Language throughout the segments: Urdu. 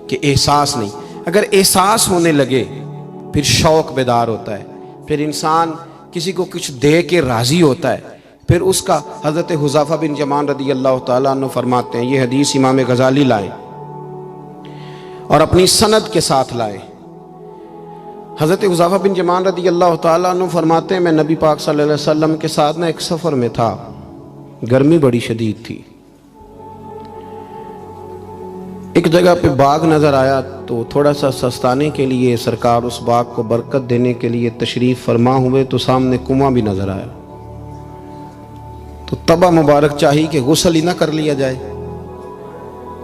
کہ احساس نہیں، اگر احساس ہونے لگے پھر شوق بیدار ہوتا ہے، پھر انسان کسی کو کچھ دے کے راضی ہوتا ہے، پھر اس کا حضرت حذیفہ بن یمان رضی اللہ تعالیٰ عنہ فرماتے ہیں، یہ حدیث امام غزالی لائیں اور اپنی سند کے ساتھ لائیں۔ حضرت حذیفہ بن یمان رضی اللہ تعالیٰ عنہ فرماتے ہیں، میں نبی پاک صلی اللہ علیہ وسلم کے ساتھ ایک سفر میں تھا، گرمی بڑی شدید تھی، ایک جگہ پہ باغ نظر آیا تو تھوڑا سا سستانے کے لیے سرکار اس باغ کو برکت دینے کے لیے تشریف فرما ہوئے تو سامنے کنواں بھی نظر آیا، تو تبا مبارک چاہی کہ غسل ہی نہ کر لیا جائے۔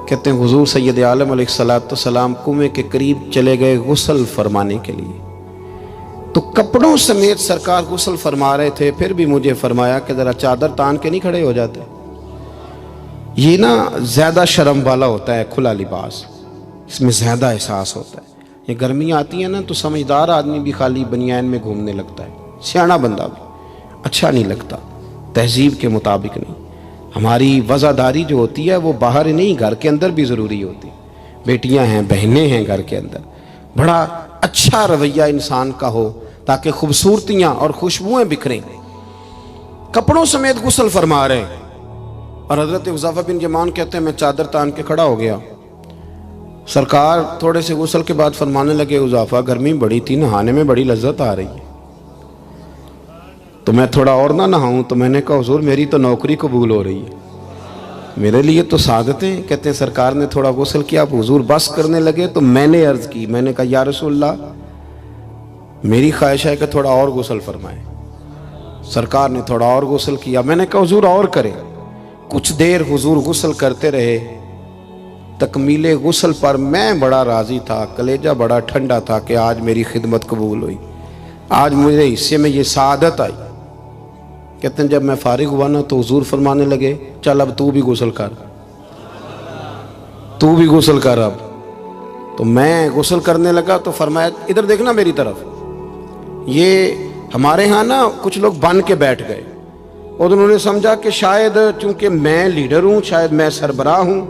کہتے ہیں حضور سید عالم علیہ السلام کنویں کے قریب چلے گئے غسل فرمانے کے لیے، تو کپڑوں سمیت سرکار غسل فرما رہے تھے، پھر بھی مجھے فرمایا کہ ذرا چادر تان کے نہیں کھڑے ہو جاتے؟ یہ نا زیادہ شرم والا ہوتا ہے کھلا لباس، اس میں زیادہ احساس ہوتا ہے۔ یہ گرمیاں آتی ہیں نا تو سمجھدار آدمی بھی خالی بنیان میں گھومنے لگتا ہے، سیاںا بندہ بھی اچھا نہیں لگتا، تہذیب کے مطابق نہیں۔ ہماری وزاداری جو ہوتی ہے وہ باہر نہیں، گھر کے اندر بھی ضروری ہوتی، بیٹیاں ہیں، بہنیں ہیں، گھر کے اندر بڑا اچھا رویہ انسان کا ہو تاکہ خوبصورتیاں اور خوشبوئیں بکھریں۔ کپڑوں سمیت غسل فرما رہے ہیں اور حضرت حذیفہ بن یمان کہتے ہیں میں چادر تان کے کھڑا ہو گیا، سرکار تھوڑے سے غسل کے بعد فرمانے لگے، حذیفہ گرمی بڑی تھی، نہانے میں بڑی لذت آ رہی ہے، تو میں تھوڑا اور نہ نہاؤں؟ تو میں نے کہا حضور میری تو نوکری قبول ہو رہی ہے، میرے لیے تو سعادتیں۔ کہتے ہیں سرکار نے تھوڑا غسل کیا، اب حضور بس کرنے لگے تو میں نے عرض کی، میں نے کہا یا رسول اللہ میری خواہش ہے کہ تھوڑا اور غسل فرمائیں۔ سرکار نے تھوڑا اور غسل کیا، میں نے کہا حضور اور کریں۔ کچھ دیر حضور غسل کرتے رہے، تکمیل غسل پر میں بڑا راضی تھا، کلیجہ بڑا ٹھنڈا تھا کہ آج میری خدمت قبول ہوئی، آج مجھے حصے میں یہ سعادت آئی۔ کہتے ہیں جب میں فارغ ہوا نا تو حضور فرمانے لگے چل اب تو بھی غسل کر، تو بھی غسل کر اب۔ تو میں غسل کرنے لگا تو فرمایا ادھر دیکھنا میری طرف۔ یہ ہمارے ہاں نا کچھ لوگ بن کے بیٹھ گئے اور انہوں نے سمجھا کہ شاید چونکہ میں لیڈر ہوں، شاید میں سربراہ ہوں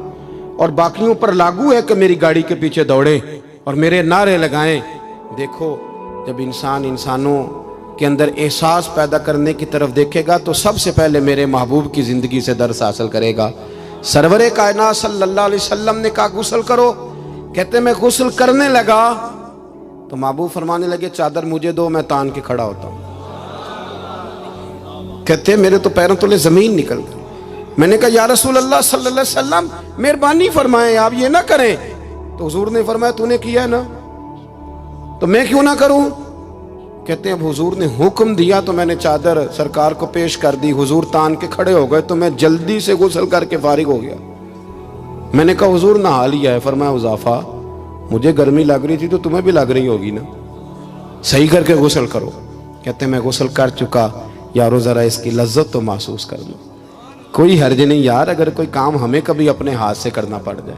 اور باقیوں پر لاگو ہے کہ میری گاڑی کے پیچھے دوڑیں اور میرے نعرے لگائیں۔ دیکھو جب انسان انسانوں کے اندر احساس پیدا کرنے کی طرف دیکھے گا تو سب سے پہلے میرے محبوب کی زندگی سے درس حاصل کرے گا۔ سرور کائنات صلی اللہ علیہ وسلم نے کہا غسل کرو، کہتے میں غسل کرنے لگا تو محبوب فرمانے لگے چادر مجھے دو، میں تان کے کھڑا ہوتا ہوں۔ کہتے ہیں میرے تو پیروں تلے زمین نکل گئی۔ میں نے کہا یا رسول اللہ صلی اللہ علیہ وسلم مہربانی فرمائیں آپ یہ نہ کریں۔ تو حضور نے فرمایا تو نے کیا ہے نا تو میں کیوں نہ کروں؟ کہتے ہیں اب حضور نے حکم دیا تو میں نے چادر سرکار کو پیش کر دی، حضور تان کے کھڑے ہو گئے تو میں جلدی سے غسل کر کے فارغ ہو گیا۔ میں نے کہا حضور نہا لیا ہے؟ فرمایا حذیفہ مجھے گرمی لگ رہی تھی تو تمہیں بھی لگ رہی ہوگی نا، صحیح کر کے غسل کرو۔ کہتے ہیں میں غسل کر چکا، یارو ذرا اس کی لذت تو محسوس کر لو۔ کوئی حرج نہیں یار، اگر کوئی کام ہمیں کبھی اپنے ہاتھ سے کرنا پڑ جائے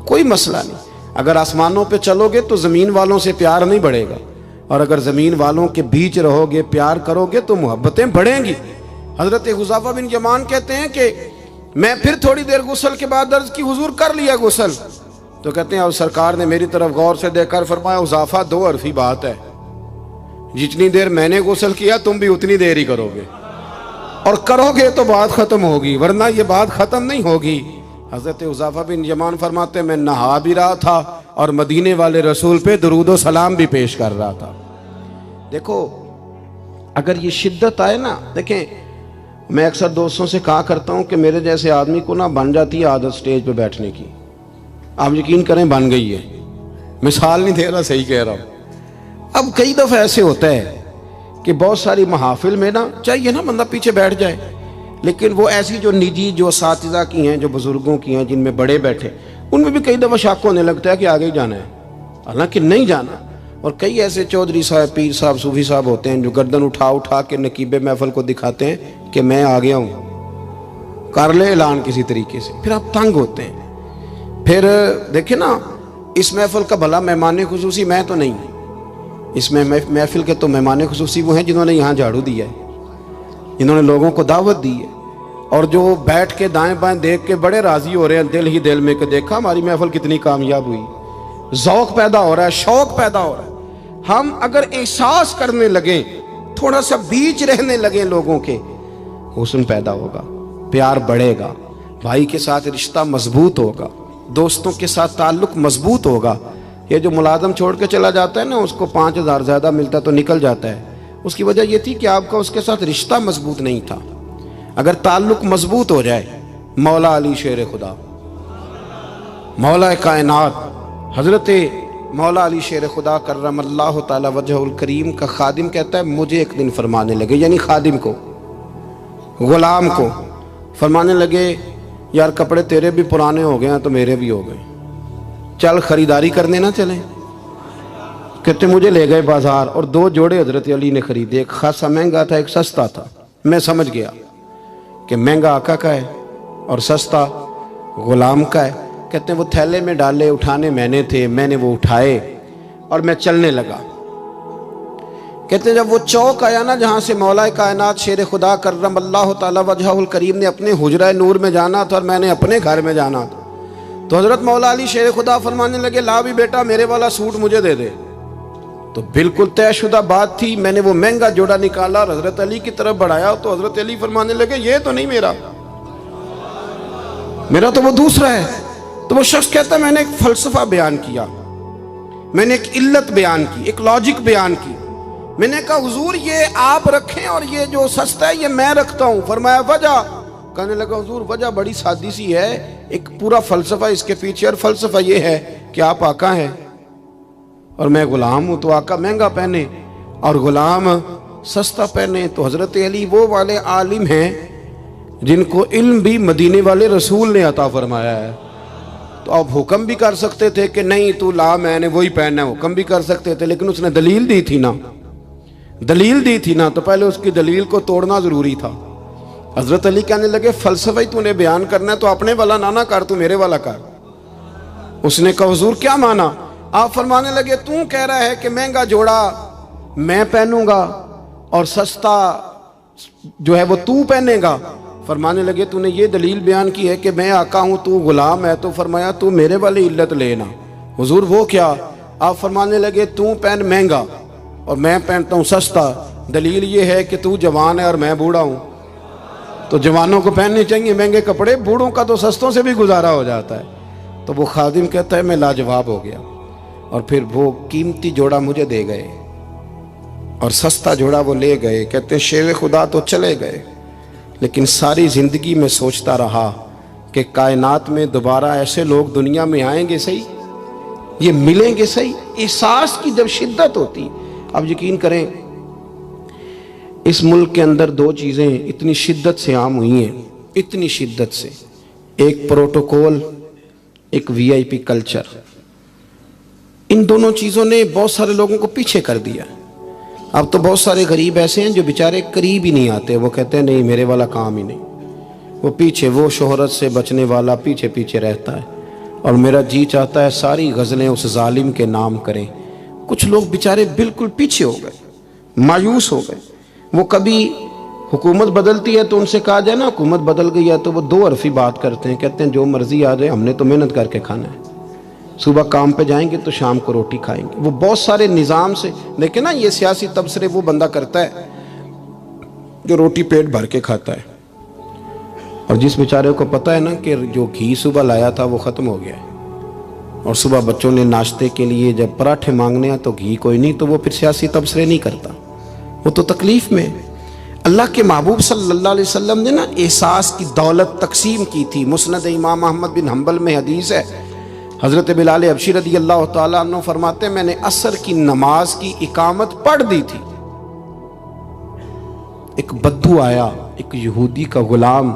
کوئی مسئلہ نہیں۔ اگر آسمانوں پہ چلو گے تو زمین والوں سے پیار نہیں بڑھے گا، اور اگر زمین والوں کے بیچ رہو گے پیار کرو گے تو محبتیں بڑھیں گی۔ حضرت حذیفہ بن یمان کہتے ہیں کہ میں پھر تھوڑی دیر غسل کے بعد عرض کی حضور کر لیا غسل؟ تو کہتے ہیں اور سرکار نے میری طرف غور سے دیکھ کر فرمایا حذیفہ دو حرفی بات ہے، جتنی دیر میں نے غسل کیا تم بھی اتنی دیر ہی کرو گے، اور کرو گے تو بات ختم ہوگی ورنہ یہ بات ختم نہیں ہوگی۔ حضرت حذیفہ بن یمان فرماتے ہیں میں نہا بھی رہا تھا اور مدینے والے رسول پہ درود و سلام بھی پیش کر رہا تھا۔ دیکھو اگر یہ شدت آئے نا، دیکھیں میں اکثر دوستوں سے کہا کرتا ہوں کہ میرے جیسے آدمی کو نا بن جاتی ہے عادت سٹیج پہ بیٹھنے کی، آپ یقین کریں بن گئی ہے، مثال نہیں دے رہا صحیح کہہ رہا ہوں۔ اب کئی دفعہ ایسے ہوتا ہے کہ بہت ساری محافل میں نا چاہیے نا بندہ پیچھے بیٹھ جائے، لیکن وہ ایسی جو نجی جو اساتذہ کی ہیں، جو بزرگوں کی ہیں، جن میں بڑے بیٹھے، ان میں بھی کئی دفعہ شک ہونے لگتا ہے کہ آگے ہی جانا ہے، حالانکہ نہیں جانا۔ اور کئی ایسے چودھری صاحب، پیر صاحب، صوفی صاحب ہوتے ہیں جو گردن اٹھا اٹھا کے نقیب محفل کو دکھاتے ہیں کہ میں آ گیا ہوں، کر لے اعلان کسی طریقے سے، پھر آپ تنگ ہوتے ہیں۔ پھر دیکھیں نا اس محفل کا بھلا مہمان خصوصی میں تو نہیں، اس میں محفل کے تو مہمان خصوصی وہ ہیں جنہوں نے یہاں جھاڑو دیا ہے، جنہوں نے لوگوں کو دعوت دی ہے، اور جو بیٹھ کے دائیں بائیں دیکھ کے بڑے راضی ہو رہے ہیں دل ہی دل میں کہ دیکھا ہماری محفل کتنی کامیاب ہوئی۔ ذوق پیدا ہو رہا ہے، شوق پیدا ہو رہا ہے۔ ہم اگر احساس کرنے لگیں، تھوڑا سا بیچ رہنے لگیں لوگوں کے، حسن پیدا ہوگا، پیار بڑھے گا، بھائی کے ساتھ رشتہ مضبوط ہوگا، دوستوں کے ساتھ تعلق مضبوط ہوگا۔ یہ جو ملازم چھوڑ کے چلا جاتا ہے نا، اس کو 5,000 زیادہ ملتا تو نکل جاتا ہے، اس کی وجہ یہ تھی کہ آپ کا اس کے ساتھ رشتہ مضبوط نہیں تھا۔ اگر تعلق مضبوط ہو جائے، مولا علی شیر خدا، مولا کائنات حضرت مولا علی شیر خدا کرم اللہ تعالی وجہ الکریم کا خادم کہتا ہے مجھے ایک دن فرمانے لگے، یعنی خادم کو، غلام کو فرمانے لگے یار کپڑے تیرے بھی پرانے ہو گئے ہیں تو میرے بھی ہو گئے، چل خریداری کرنے نہ چلیں۔ کہتے مجھے لے گئے بازار اور 2 جوڑے حضرت علی نے خریدے، ایک خاصا مہنگا تھا، ایک سستا تھا۔ میں سمجھ گیا کہ مہنگا آقا کا ہے اور سستا غلام کا ہے۔ کہتے ہیں وہ تھیلے میں ڈالے، اٹھانے میں نے وہ اٹھائے اور میں چلنے لگا۔ کہتے ہیں جب وہ چوک آیا نا جہاں سے مولا کائنات شیر خدا کرم اللہ تعالی وجہ الکریم نے اپنے حجرہ نور میں جانا تھا اور میں نے اپنے گھر میں جانا تھا، تو حضرت مولا علی شیر خدا فرمانے لگے لا بھی بیٹا میرے والا سوٹ مجھے دے دے۔ تو بالکل طے شدہ بات تھی، میں نے وہ مہنگا جوڑا نکالا اور حضرت علی کی طرف بڑھایا، تو حضرت علی فرمانے لگے یہ تو نہیں میرا تو وہ دوسرا ہے۔ تو وہ شخص کہتا ہے میں نے ایک فلسفہ بیان کیا، میں نے ایک علت بیان کی، ایک لاجک بیان کی۔ میں نے کہا حضور یہ آپ رکھیں اور یہ جو سستا ہے یہ میں رکھتا ہوں۔ فرمایا وجہ؟ کہنے لگا حضور وجہ بڑی سادی سی ہے، ایک پورا فلسفہ اس کے پیچھے، اور فلسفہ یہ ہے کہ آپ آقا ہیں اور میں غلام ہوں، تو آقا مہنگا پہنے اور غلام سستا پہنے۔ تو حضرت علی وہ والے عالم ہیں جن کو علم بھی مدینے والے رسول نے عطا فرمایا ہے۔ تو آپ حکم بھی کر سکتے تھے کہ نہیں تو لا میں نے وہی پہننا ہے، حکم بھی کر سکتے تھے، لیکن اس نے دلیل دی تھی نا، تو پہلے اس کی دلیل کو توڑنا ضروری تھا۔ حضرت علی کہنے لگے فلسفہ ہی تو نے بیان کرنا ہے تو اپنے والا نہ کر، تو میرے والا کر۔ اس نے کہا حضور کیا مانا؟ آپ فرمانے لگے تو کہہ رہا ہے کہ مہنگا جوڑا میں پہنوں گا اور سستا جو ہے وہ تو پہنے گا۔ فرمانے لگے تو نے یہ دلیل بیان کی ہے کہ میں آقا ہوں تو غلام ہے، تو فرمایا تو میرے والی علت لینا۔ حضور وہ کیا؟ آپ فرمانے لگے تو پہن مہنگا اور میں پہنتا ہوں سستا، دلیل یہ ہے کہ تو جوان ہے اور میں بوڑھا ہوں، تو جوانوں کو پہننے چاہیے مہنگے کپڑے، بوڑھوں کا تو سستوں سے بھی گزارا ہو جاتا ہے۔ تو وہ خادم کہتا ہے میں لاجواب ہو گیا، اور پھر وہ قیمتی جوڑا مجھے دے گئے اور سستا جوڑا وہ لے گئے۔ کہتے ہیں شیر خدا تو چلے گئے، لیکن ساری زندگی میں سوچتا رہا کہ کائنات میں دوبارہ ایسے لوگ دنیا میں آئیں گے صحیح، یہ ملیں گے صحیح۔ احساس کی جب شدت ہوتی، اب یقین کریں اس ملک کے اندر 2 چیزیں اتنی شدت سے عام ہوئی ہیں، اتنی شدت سے، ایک پروٹوکول، ایک VIP کلچر۔ ان دونوں چیزوں نے بہت سارے لوگوں کو پیچھے کر دیا۔ اب تو بہت سارے غریب ایسے ہیں جو بیچارے قریب ہی نہیں آتے، وہ کہتے ہیں نہیں میرے والا کام ہی نہیں، وہ پیچھے، وہ شہرت سے بچنے والا پیچھے رہتا ہے، اور میرا جی چاہتا ہے ساری غزلیں اس ظالم کے نام کریں۔ کچھ لوگ بیچارے بالکل پیچھے ہو گئے، مایوس ہو گئے۔ وہ کبھی حکومت بدلتی ہے تو ان سے کہا جائے نا حکومت بدل گئی ہے، تو وہ 2 حرفی بات کرتے ہیں، کہتے ہیں جو مرضی آ جائے ہم نے تو محنت کر کے کھانا ہے، صبح کام پہ جائیں گے تو شام کو روٹی کھائیں گے۔ وہ بہت سارے نظام سے دیکھیں نا، یہ سیاسی تبصرے وہ بندہ کرتا ہے جو روٹی پیٹ بھر کے کھاتا ہے، اور جس بیچارے کو پتہ ہے نا کہ جو گھی صبح لایا تھا وہ ختم ہو گیا ہے، اور صبح بچوں نے ناشتے کے لیے جب پراٹھے مانگنے ہیں تو گھی کوئی نہیں، تو وہ پھر سیاسی تبصرے نہیں کرتا، وہ تو تکلیف میں۔ اللہ کے محبوب صلی اللہ علیہ وسلم نے نا احساس کی دولت تقسیم کی تھی۔ مسند امام احمد بن حنبل میں حدیث ہے، حضرت بلال حبشی رضی اللہ تعالیٰ عنہ فرماتے ہیں میں نے عصر کی نماز کی اقامت پڑھ دی تھی، ایک بدو آیا، ایک یہودی کا غلام،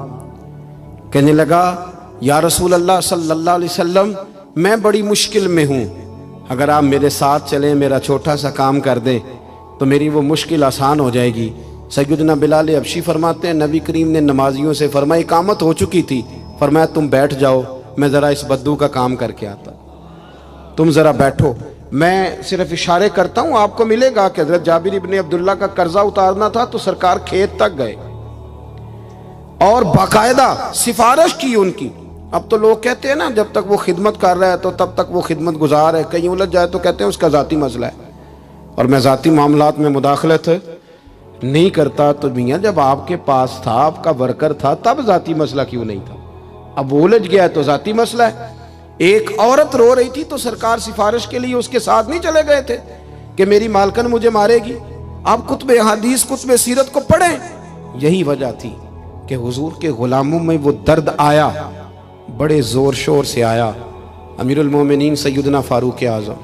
کہنے لگا یا رسول اللہ صلی اللہ علیہ وسلم میں بڑی مشکل میں ہوں، اگر آپ میرے ساتھ چلیں، میرا چھوٹا سا کام کر دیں تو میری وہ مشکل آسان ہو جائے گی۔ سیدنا بلال حبشی فرماتے ہیں نبی کریم نے نمازیوں سے فرمایا اقامت ہو چکی تھی، فرمایا تم بیٹھ جاؤ، میں ذرا اس بدو کا کام کر کے آتا، تم ذرا بیٹھو۔ میں صرف اشارے کرتا ہوں، آپ کو ملے گا کہ حضرت جابر ابن عبداللہ کا قرضہ اتارنا تھا تو سرکار کھیت تک گئے اور باقاعدہ سفارش کی ان کی۔ اب تو لوگ کہتے ہیں نا جب تک وہ خدمت کر رہا ہے تو تب تک وہ خدمت گزار ہے، کہیں الجھ جائے تو کہتے ہیں اس کا ذاتی مسئلہ ہے، اور میں ذاتی معاملات میں مداخلت نہیں کرتا۔ تو میاں جب آپ کے پاس تھا، آپ کا ورکر تھا، تب ذاتی مسئلہ کیوں نہیں تھا؟ اب وہ الجھ گیا ہے تو ذاتی مسئلہ ہے۔ ایک عورت رو رہی تھی تو سرکار سفارش کے لیے اس کے ساتھ نہیں چلے گئے تھے کہ میری مالکن مجھے مارے گی؟ آپ کتب حدیث، کتب سیرت کو پڑھیں۔ یہی وجہ تھی کہ حضور کے غلاموں میں وہ درد آیا، بڑے زور شور سے آیا۔ امیر المومنین سیدنا فاروق اعظم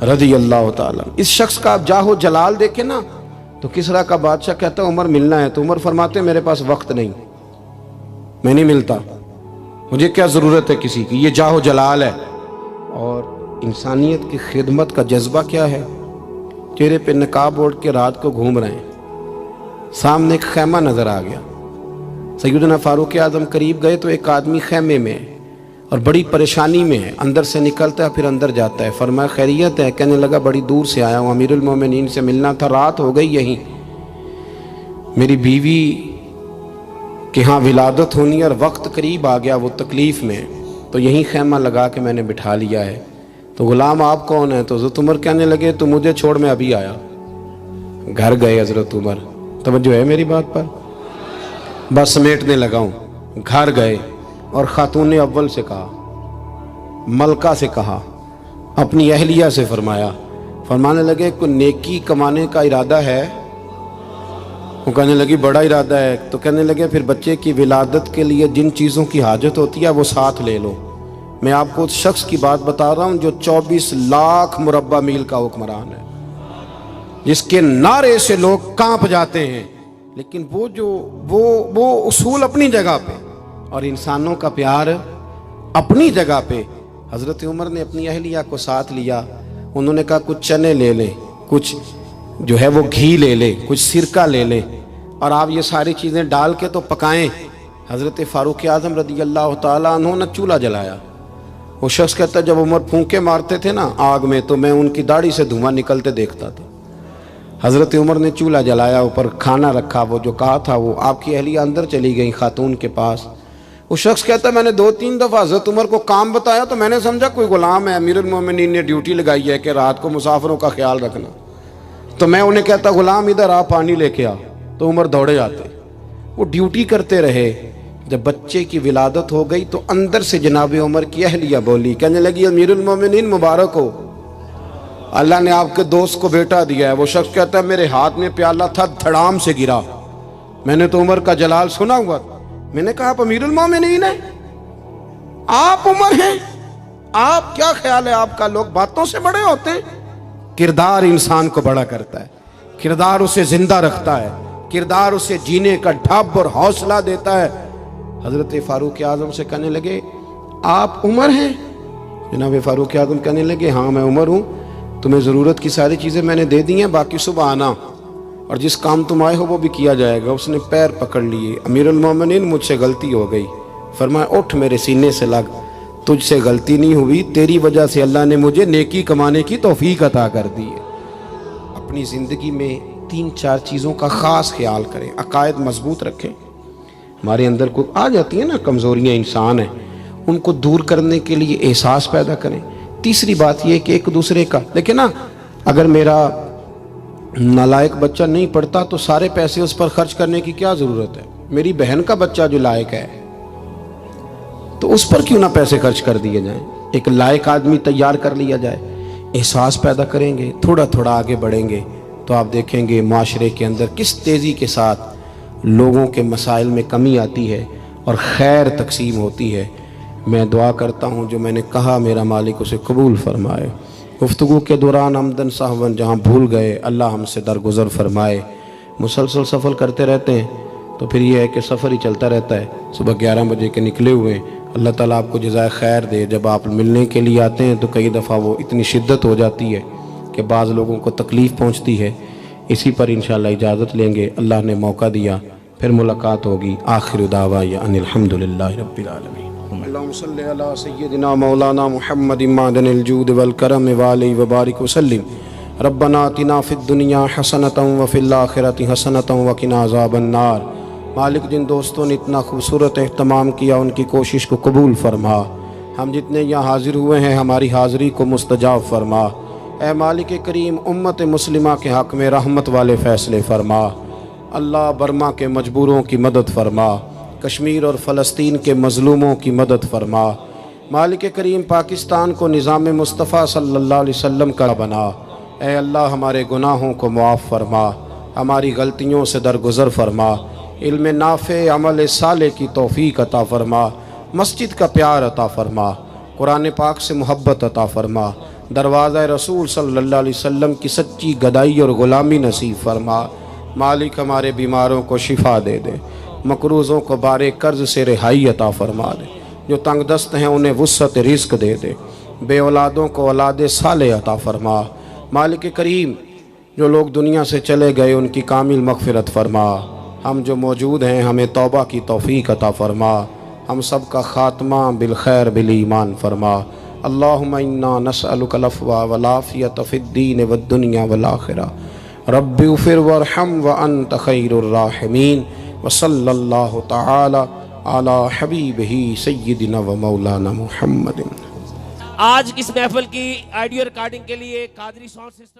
رضی اللہ تعالیٰ، اس شخص کا آپ جاہ و جلال دیکھیں نا تو کسرا کا بادشاہ کہتا ہے عمر ملنا ہے، تو عمر فرماتے ہیں میرے پاس وقت نہیں، میں نہیں ملتا، مجھے کیا ضرورت ہے کسی کی، یہ جاہ و جلال ہے۔ اور انسانیت کی خدمت کا جذبہ کیا ہے؟ چہرے پہ نقاب اوڑھ کے رات کو گھوم رہے ہیں، سامنے ایک خیمہ نظر آ گیا، سیدنا فاروق اعظم قریب گئے تو ایک آدمی خیمے میں ہے اور بڑی پریشانی میں ہے، اندر سے نکلتا ہے پھر اندر جاتا ہے۔ فرمایا خیریت ہے؟ کہنے لگا بڑی دور سے آیا ہوں، امیر المومنین سے ملنا تھا، رات ہو گئی یہیں، میری بیوی کہ ہاں ولادت ہونی اور وقت قریب آ گیا، وہ تکلیف میں، تو یہیں خیمہ لگا کے میں نے بٹھا لیا ہے۔ تو غلام آپ کون ہیں؟ تو حضرت عمر کہنے لگے تو مجھے چھوڑ میں ابھی آیا۔ گھر گئے حضرت عمر، توجہ ہے میری بات پر؟ بس سمیٹنے لگا ہوں۔ گھر گئے اور خاتون اول سے کہا، ملکہ سے کہا، اپنی اہلیہ سے فرمایا، فرمانے لگے کوئی نیکی کمانے کا ارادہ ہے؟ وہ کہنے لگی بڑا ارادہ ہے۔ تو کہنے لگے پھر بچے کی ولادت کے لیے جن چیزوں کی حاجت ہوتی ہے وہ ساتھ لے لو۔ میں آپ کو اس شخص کی بات بتا رہا ہوں جو 24 لاکھ مربع میل کا حکمران ہے، جس کے نعرے سے لوگ کانپ جاتے ہیں، لیکن وہ اصول اپنی جگہ پہ اور انسانوں کا پیار اپنی جگہ پہ۔ حضرت عمر نے اپنی اہلیہ کو ساتھ لیا، انہوں نے کہا کچھ چنے لے لیں، کچھ جو ہے وہ گھی لے لیں، کچھ سرکہ لے لیں، اور آپ یہ ساری چیزیں ڈال کے تو پکائیں۔ حضرت فاروق اعظم رضی اللہ تعالیٰ عنہ نے چولہا جلایا۔ وہ شخص کہتا ہے جب عمر پھونکے مارتے تھے نا آگ میں تو میں ان کی داڑھی سے دھواں نکلتے دیکھتا تھا۔ حضرت عمر نے چولہا جلایا، اوپر کھانا رکھا، وہ جو کہا تھا وہ آپ کی اہلیہ اندر چلی گئی خاتون کے پاس۔ وہ شخص کہتا ہے میں نے 2-3 دفعہ حضرت عمر کو کام بتایا تو میں نے سمجھا کوئی غلام ہے، امیر المومنین نے ڈیوٹی لگائی ہے کہ رات کو مسافروں کا خیال رکھنا، تو میں انہیں کہتا غلام ادھر آ پانی لے کے آ، تو عمر دوڑے جاتے، وہ ڈیوٹی کرتے رہے۔ جب بچے کی ولادت ہو گئی تو اندر سے جناب عمر کی اہلیہ بولی، کہنے لگی امیر المومنین مبارک ہو، اللہ نے آپ کے دوست کو بیٹا دیا ہے۔ وہ شخص کہتا ہے میرے ہاتھ میں پیالہ تھا، دھڑام سے گرا، میں نے تو عمر کا جلال سنا ہوا، میں نے کہا آپ امیر المومنین ہیں، آپ عمر ہیں، آپ کیا خیال ہے آپ کا؟ لوگ باتوں سے بڑے ہوتے ہیں، کردار انسان کو بڑا کرتا ہے، کردار اسے زندہ رکھتا ہے، کردار اسے جینے کا ڈھب اور حوصلہ دیتا ہے۔ حضرت فاروق اعظم سے کہنے لگے آپ عمر ہیں؟ جناب فاروق اعظم کہنے لگے ہاں میں عمر ہوں، تمہیں ضرورت کی ساری چیزیں میں نے دے دی ہیں، باقی صبح آنا اور جس کام تم آئے ہو وہ بھی کیا جائے گا۔ اس نے پیر پکڑ لیے، امیر المومنین مجھ سے غلطی ہو گئی۔ فرمایا اٹھ میرے سینے سے لگ، تجھ سے غلطی نہیں ہوئی، تیری وجہ سے اللہ نے مجھے نیکی کمانے کی توفیق عطا کر دی ہے۔ اپنی زندگی میں 3-4 چیزوں کا خاص خیال کریں، عقائد مضبوط رکھیں۔ ہمارے اندر کو آ جاتی ہیں نا کمزوریاں، انسان ہیں، ان کو دور کرنے کے لیے احساس پیدا کریں۔ تیسری بات یہ کہ ایک دوسرے کا دیکھیں نا، اگر میرا نالائق بچہ نہیں پڑھتا تو سارے پیسے اس پر خرچ کرنے کی کیا ضرورت ہے؟ میری بہن کا بچہ جو لائق ہے تو اس پر کیوں نہ پیسے خرچ کر دیے جائیں، ایک لائق آدمی تیار کر لیا جائے۔ احساس پیدا کریں گے، تھوڑا تھوڑا آگے بڑھیں گے تو آپ دیکھیں گے معاشرے کے اندر کس تیزی کے ساتھ لوگوں کے مسائل میں کمی آتی ہے اور خیر تقسیم ہوتی ہے۔ میں دعا کرتا ہوں جو میں نے کہا میرا مالک اسے قبول فرمائے۔ گفتگو کے دوران عمدن سہون جہاں بھول گئے اللہ ہم سے درگزر فرمائے۔ مسلسل سفر کرتے رہتے ہیں تو پھر یہ ہے کہ سفر ہی چلتا رہتا ہے۔ صبح 11 بجے کے نکلے ہوئے ہیں، اللہ تعالیٰ آپ کو جزائے خیر دے۔ جب آپ ملنے کے لیے آتے ہیں تو کئی دفعہ وہ اتنی شدت ہو جاتی ہے کہ بعض لوگوں کو تکلیف پہنچتی ہے۔ اسی پر انشاءاللہ اجازت لیں گے، اللہ نے موقع دیا، پھر ملاقات ہوگی۔ آخر دعوانا ان الحمدللہ رب العالمین۔ اللهم صل على سيدنا مولانا محمد معدن الجود والكرم وعليه وبارك وسلم ربنا آتنا في الدنيا حسنة وفي الآخرة حسنة وقنا عذاب النار۔ مالک جن دوستوں نے اتنا خوبصورت اہتمام کیا ان کی کوشش کو قبول فرما، ہم جتنے یہاں حاضر ہوئے ہیں ہماری حاضری کو مستجاب فرما۔ اے مالک کریم امت مسلمہ کے حق میں رحمت والے فیصلے فرما۔ اللہ برما کے مجبوروں کی مدد فرما، کشمیر اور فلسطین کے مظلوموں کی مدد فرما۔ مالک کریم پاکستان کو نظام مصطفیٰ صلی اللہ علیہ وسلم کا بنا۔ اے اللہ ہمارے گناہوں کو معاف فرما، ہماری غلطیوں سے درگزر فرما، علم نافع عمل صالح کی توفیق عطا فرما، مسجد کا پیار عطا فرما، قرآن پاک سے محبت عطا فرما، دروازہ رسول صلی اللہ علیہ وسلم کی سچی گدائی اور غلامی نصیب فرما۔ مالک ہمارے بیماروں کو شفا دے دے، مقروضوں کو بارے قرض سے رہائی عطا فرما دے، جو تنگ دست ہیں انہیں وسعت رزق دے دے، بے اولادوں کو اولاد صالح عطا فرما۔ مالک کریم جو لوگ دنیا سے چلے گئے ان کی کامل مغفرت فرما، ہم جو موجود ہیں ہمیں توبہ کی توفیق عطا فرما، ہم سب کا خاتمہ بالخیر بالایمان فرما۔ اللہم انا نسألک العفو والعافیۃ فی الدین والدنیا والآخرہ، رب اغفر وارحم وانت خیر الراحمین، وصلی اللہ تعالی علی حبیبہ سیدنا و مولانا محمد۔ آج اس محفل کی آڈیو ریکارڈنگ کے لیے قادری ساؤنڈ سسٹم